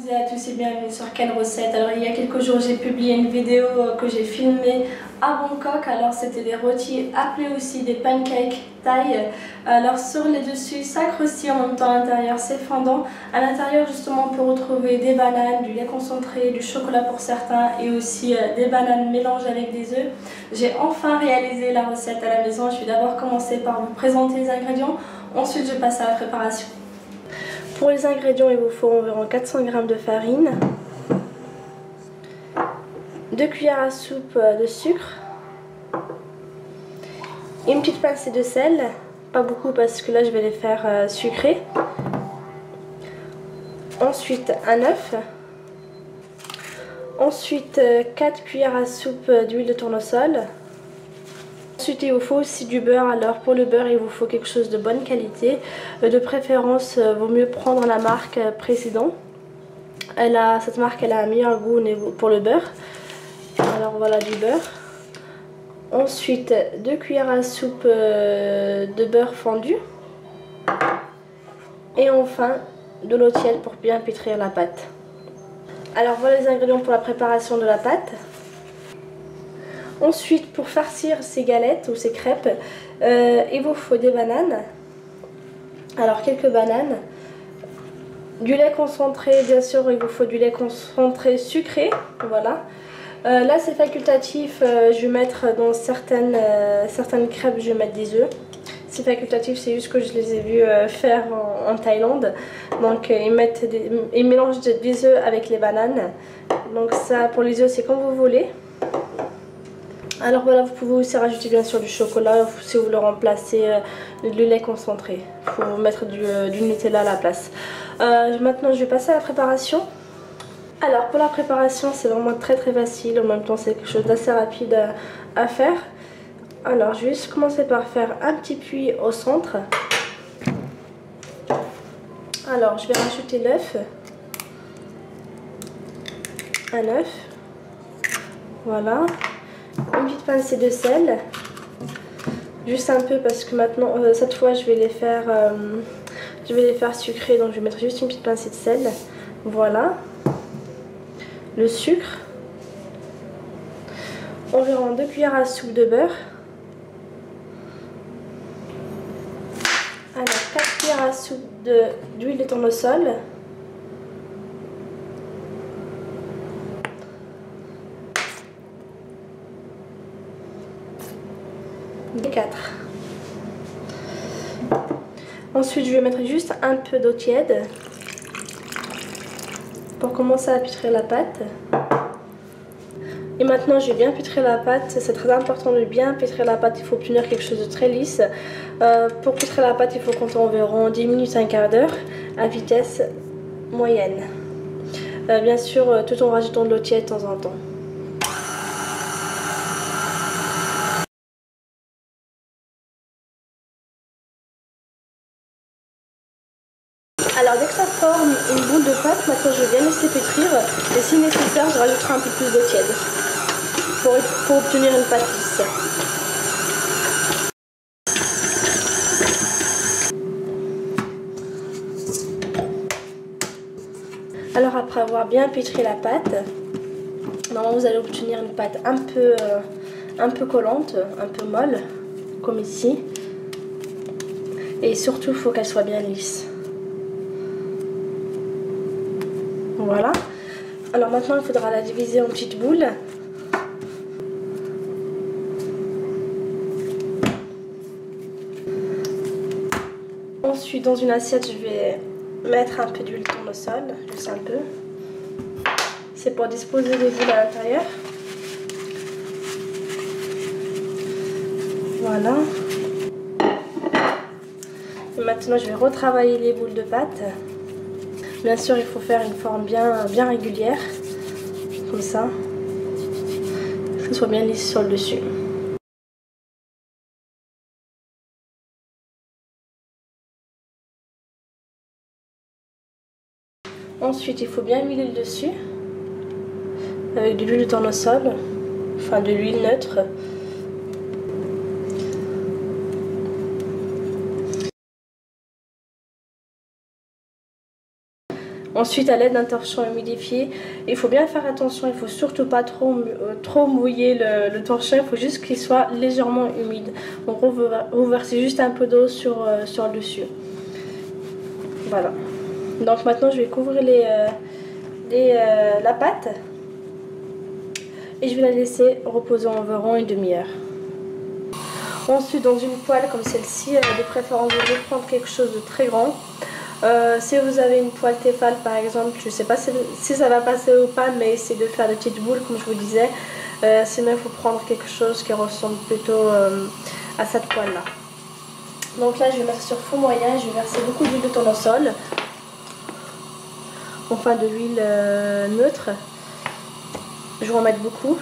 toutes et à tous et bienvenue sur Ken Recette. Alors il y a quelques jours j'ai publié une vidéo que j'ai filmée à Bangkok. Alors c'était des rôtis appelés aussi des pancakes thaï. Alors sur les dessus ça croustille, en même temps à l'intérieur c'est fondant. À l'intérieur justement on peut retrouver des bananes, du lait concentré, du chocolat pour certains et aussi des bananes mélangées avec des œufs. J'ai enfin réalisé la recette à la maison. Je vais d'abord commencer par vous présenter les ingrédients. Ensuite je passe à la préparation. Pour les ingrédients, il vous faut environ 400 g de farine, 2 cuillères à soupe de sucre, une petite pincée de sel, pas beaucoup parce que là je vais les faire sucrés. Ensuite un œuf, ensuite 4 cuillères à soupe d'huile de tournesol. Ensuite il vous faut aussi du beurre. Alors pour le beurre il vous faut quelque chose de bonne qualité, de préférence vaut mieux prendre la marque précédente. Cette marque elle a un meilleur goût pour le beurre. Alors voilà du beurre. Ensuite 2 cuillères à soupe de beurre fondu. Et enfin de l'eau tiède pour bien pétrir la pâte. Alors voilà les ingrédients pour la préparation de la pâte. Ensuite, pour farcir ces galettes ou ces crêpes, il vous faut des bananes. Alors quelques bananes, du lait concentré, bien sûr il vous faut du lait concentré sucré, voilà. Là c'est facultatif, je vais mettre dans certaines crêpes, je vais mettre des œufs. C'est facultatif, c'est juste que je les ai vus faire en Thaïlande. Donc ils mélangent des œufs avec les bananes. Donc ça pour les œufs c'est comme vous voulez. Alors voilà, vous pouvez aussi rajouter bien sûr du chocolat si vous voulez remplacer le lait concentré. Il faut mettre du Nutella à la place. Maintenant je vais passer à la préparation. Alors pour la préparation c'est vraiment très facile, en même temps c'est quelque chose d'assez rapide à faire. Alors je vais juste commencer par faire un petit puits au centre. Alors je vais rajouter l'œuf. Un œuf. Voilà. Une petite pincée de sel, juste un peu parce que maintenant cette fois je vais les faire sucrés, donc je vais mettre juste une petite pincée de sel. Voilà, le sucre, environ 2 cuillères à soupe de beurre, alors 4 cuillères à soupe d'huile de tournesol, des 4. Ensuite je vais mettre juste un peu d'eau tiède pour commencer à pétrir la pâte. Et maintenant je vais bien pétrir la pâte, c'est très important de bien pétrir la pâte, il faut obtenir quelque chose de très lisse. Pour pétrir la pâte il faut compter environ 10 minutes, un quart d'heure à vitesse moyenne. Bien sûr tout en rajoutant de l'eau tiède de temps en temps. Alors dès que ça forme une boule de pâte, maintenant je vais bien laisser pétrir et si nécessaire je rajouterai un peu plus d'eau tiède pour obtenir une pâte lisse. Alors après avoir bien pétri la pâte, normalement vous allez obtenir une pâte un peu collante, un peu molle, comme ici. Et surtout il faut qu'elle soit bien lisse. Voilà. Alors maintenant il faudra la diviser en petites boules. Ensuite dans une assiette je vais mettre un peu d'huile de tournesol, juste un peu. C'est pour disposer les boules à l'intérieur. Voilà. Et maintenant je vais retravailler les boules de pâte. Bien sûr, il faut faire une forme bien régulière, comme ça, que ce soit bien lisse sur le dessus. Ensuite, il faut bien huiler le dessus avec de l'huile de tournesol, enfin de l'huile neutre. Ensuite, à l'aide d'un torchon humidifié, il faut bien faire attention, il ne faut surtout pas trop mouiller le torchon, il faut juste qu'il soit légèrement humide. Donc vous versez juste un peu d'eau sur le dessus. Voilà. Donc maintenant je vais couvrir la pâte et je vais la laisser reposer environ une demi-heure. Ensuite, dans une poêle comme celle-ci, de préférence je vais prendre quelque chose de très grand. Si vous avez une poêle Tefal par exemple, je ne sais pas si ça va passer ou pas, mais essayez de faire des petites boules comme je vous disais. Sinon il faut prendre quelque chose qui ressemble plutôt à cette poêle là. Donc là je vais mettre sur feu moyen, je vais verser beaucoup d'huile de tournesol, enfin de l'huile neutre. Je vais en mettre beaucoup.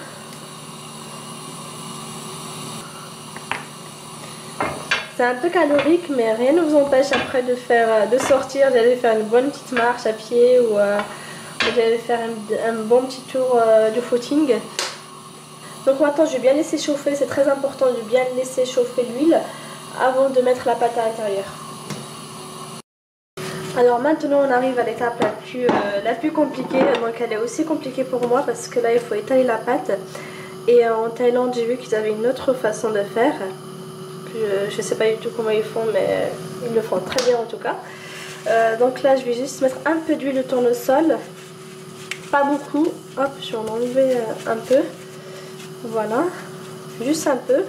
C'est un peu calorique, mais rien ne vous empêche après de sortir, d'aller faire une bonne petite marche à pied ou d'aller faire un bon petit tour de footing. Donc maintenant je vais bien laisser chauffer, c'est très important de bien laisser chauffer l'huile avant de mettre la pâte à l'intérieur. Alors maintenant on arrive à l'étape la plus compliquée, donc elle est aussi compliquée pour moi parce que là il faut étaler la pâte. Et en Thaïlande j'ai vu qu'ils avaient une autre façon de faire. Je ne sais pas du tout comment ils font, mais ils le font très bien en tout cas. Donc là je vais juste mettre un peu d'huile de tournesol, pas beaucoup. Hop, je vais en enlever un peu. Voilà, juste un peu.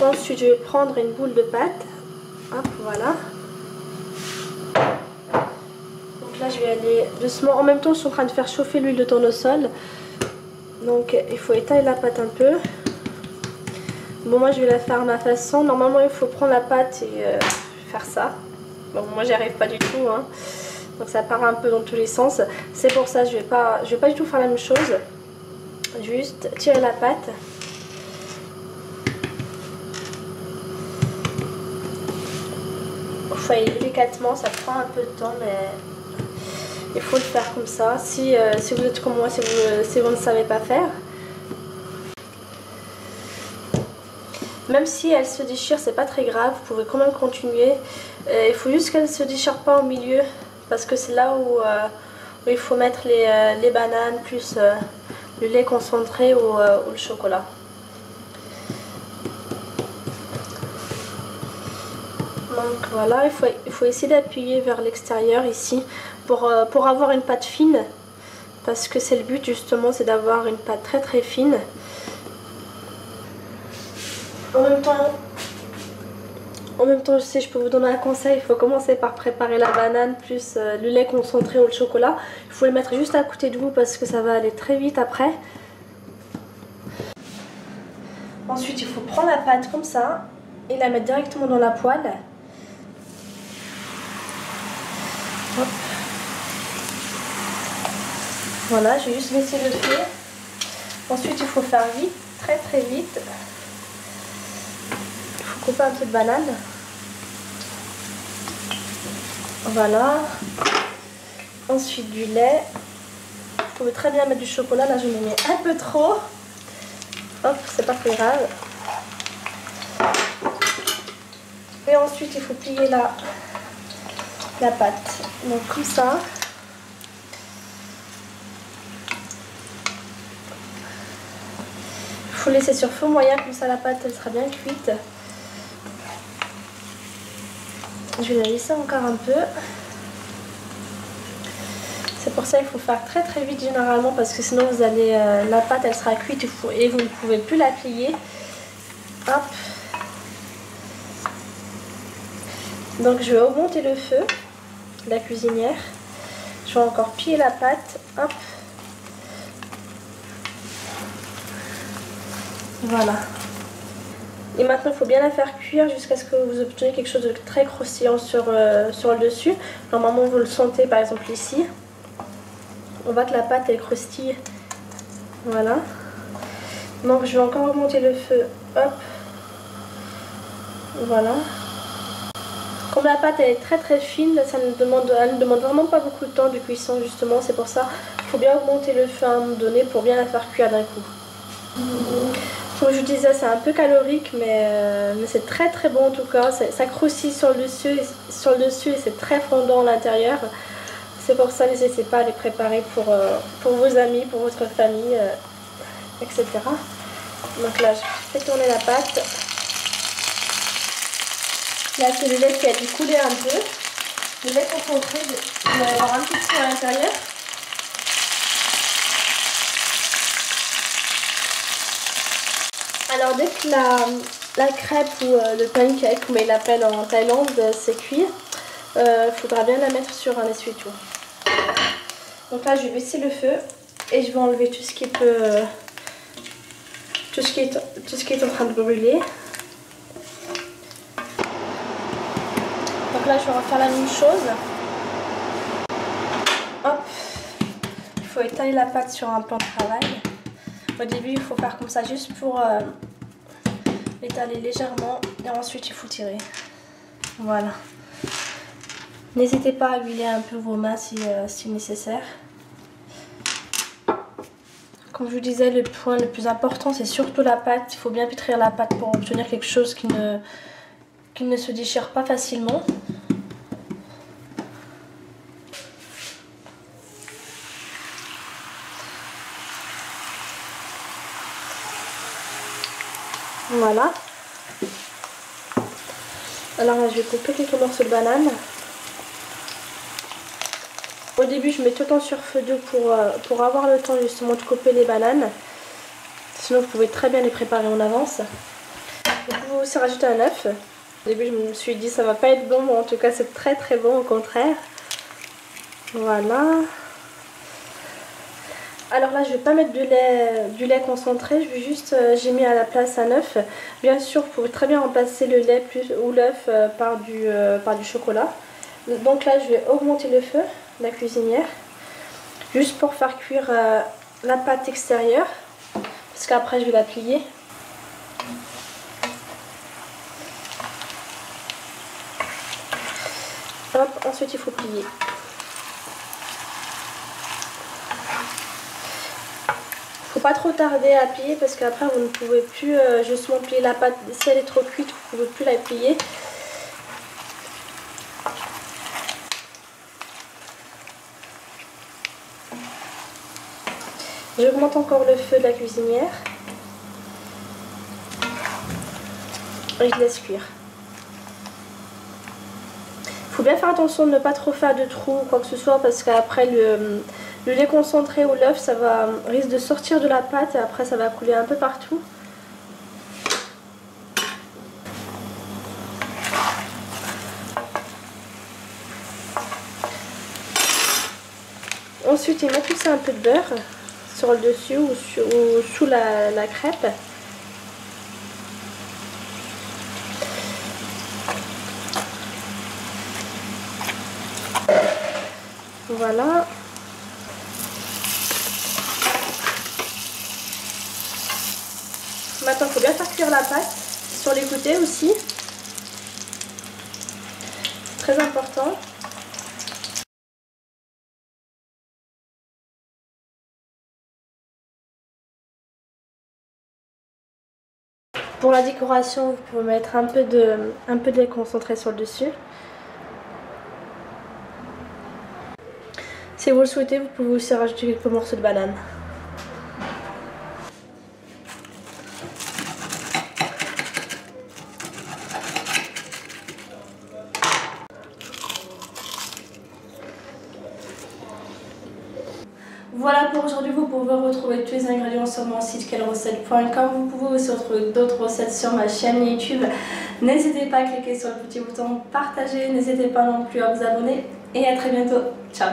Ensuite je vais prendre une boule de pâte. Hop, voilà. Donc là je vais aller doucement. En même temps je suis en train de faire chauffer l'huile de tournesol. Donc il faut étaler la pâte un peu. Bon, moi je vais la faire à ma façon. Normalement il faut prendre la pâte et faire ça. Bon, moi j'y arrive pas du tout, hein. Donc ça part un peu dans tous les sens. C'est pour ça que je vais pas du tout faire la même chose. Juste tirer la pâte. Il faut aller délicatement, ça prend un peu de temps, mais il faut le faire comme ça. Si vous êtes comme moi, si vous ne savez pas faire. Même si elle se déchire, c'est pas très grave, vous pouvez quand même continuer. Il faut juste qu'elle ne se déchire pas au milieu, parce que c'est là où il faut mettre les bananes, plus le lait concentré ou le chocolat. Donc voilà, il faut essayer d'appuyer vers l'extérieur ici pour avoir une pâte fine, parce que c'est le but justement, c'est d'avoir une pâte très très fine. En même temps, si je peux vous donner un conseil, il faut commencer par préparer la banane plus le lait concentré ou le chocolat. Il faut le mettre juste à côté de vous parce que ça va aller très vite après. Ensuite, il faut prendre la pâte comme ça et la mettre directement dans la poêle. Hop. Voilà, je vais juste laisser le feu. Ensuite, il faut faire vite, très très vite. Couper un peu de banane. Voilà. Ensuite du lait. Vous pouvez très bien mettre du chocolat. Là je me mets un peu trop. Hop, c'est pas très grave. Et ensuite il faut plier la pâte. Donc comme ça. Il faut laisser sur feu moyen, comme ça la pâte elle sera bien cuite. Je vais la laisser encore un peu. C'est pour ça qu'il faut faire très très vite généralement, parce que sinon vous allez la pâte elle sera cuite et vous ne pouvez plus la plier. Hop. Donc je vais augmenter le feu de la cuisinière. Je vais encore plier la pâte. Hop. Voilà. Et maintenant, il faut bien la faire cuire jusqu'à ce que vous obteniez quelque chose de très croustillant sur le dessus. Normalement, vous le sentez par exemple ici. On voit que la pâte elle croustille. Voilà. Donc, je vais encore augmenter le feu. Hop. Voilà. Comme la pâte elle est très très fine, elle ne demande vraiment pas beaucoup de temps de cuisson justement. C'est pour ça qu'il faut bien augmenter le feu à un moment donné pour bien la faire cuire d'un coup. Comme je vous disais, c'est un peu calorique, mais c'est très très bon en tout cas. Ça croustille sur le dessus et c'est très fondant à l'intérieur. C'est pour ça, n'hésitez pas à les préparer pour vos amis, pour votre famille, etc. Donc là, je fais tourner la pâte. Là, c'est le lait qui a dû couler un peu. Le lait concentré, il va y avoir un petit peu à l'intérieur. Alors dès que la crêpe ou le pancake, comme ils l'appellent en Thaïlande, c'est cuit, il faudra bien la mettre sur un essuie-tout. Donc là je vais baisser le feu et je vais enlever tout ce qui peut, tout ce qui est en train de brûler. Donc là je vais refaire la même chose. Hop, il faut étaler la pâte sur un plan de travail. Au début, il faut faire comme ça juste pour l'étaler légèrement et ensuite il faut tirer. Voilà. N'hésitez pas à huiler un peu vos mains si nécessaire. Comme je vous disais, le point le plus important c'est surtout la pâte. Il faut bien pétrir la pâte pour obtenir quelque chose qui ne se déchire pas facilement. Voilà. Alors là, je vais couper quelques morceaux de banane. Au début, je mets tout le temps sur feu doux pour avoir le temps justement de couper les bananes. Sinon, vous pouvez très bien les préparer en avance. Vous pouvez aussi rajouter un œuf. Au début, je me suis dit ça va pas être bon, mais en tout cas, c'est très très bon au contraire. Voilà. Alors là, je vais pas mettre du lait concentré, je vais juste, j'ai mis à la place un œuf. Bien sûr, vous pouvez très bien remplacer le lait ou l'œuf par du chocolat. Donc là, je vais augmenter le feu de la cuisinière, juste pour faire cuire la pâte extérieure, parce qu'après je vais la plier. Hop, ensuite il faut plier. Faut pas trop tarder à plier parce qu'après vous ne pouvez plus justement plier la pâte. Si elle est trop cuite, vous ne pouvez plus la plier. J'augmente encore le feu de la cuisinière et je laisse cuire. Il faut bien faire attention de ne pas trop faire de trous ou quoi que ce soit parce qu'après le lait concentré ou l'œuf ça risque de sortir de la pâte et après ça va couler un peu partout. Ensuite il met tout ça un peu de beurre sur le dessus ou sous la crêpe. Voilà. Maintenant il faut bien faire cuire la pâte sur les côtés aussi. C'est très important. Pour la décoration, vous pouvez mettre un peu de lait concentré sur le dessus. Si vous le souhaitez, vous pouvez aussi rajouter quelques morceaux de banane. Voilà pour aujourd'hui, vous pouvez retrouver tous les ingrédients sur mon site quellecette.com. Vous pouvez aussi retrouver d'autres recettes sur ma chaîne YouTube. N'hésitez pas à cliquer sur le petit bouton partager, n'hésitez pas non plus à vous abonner et à très bientôt. Ciao!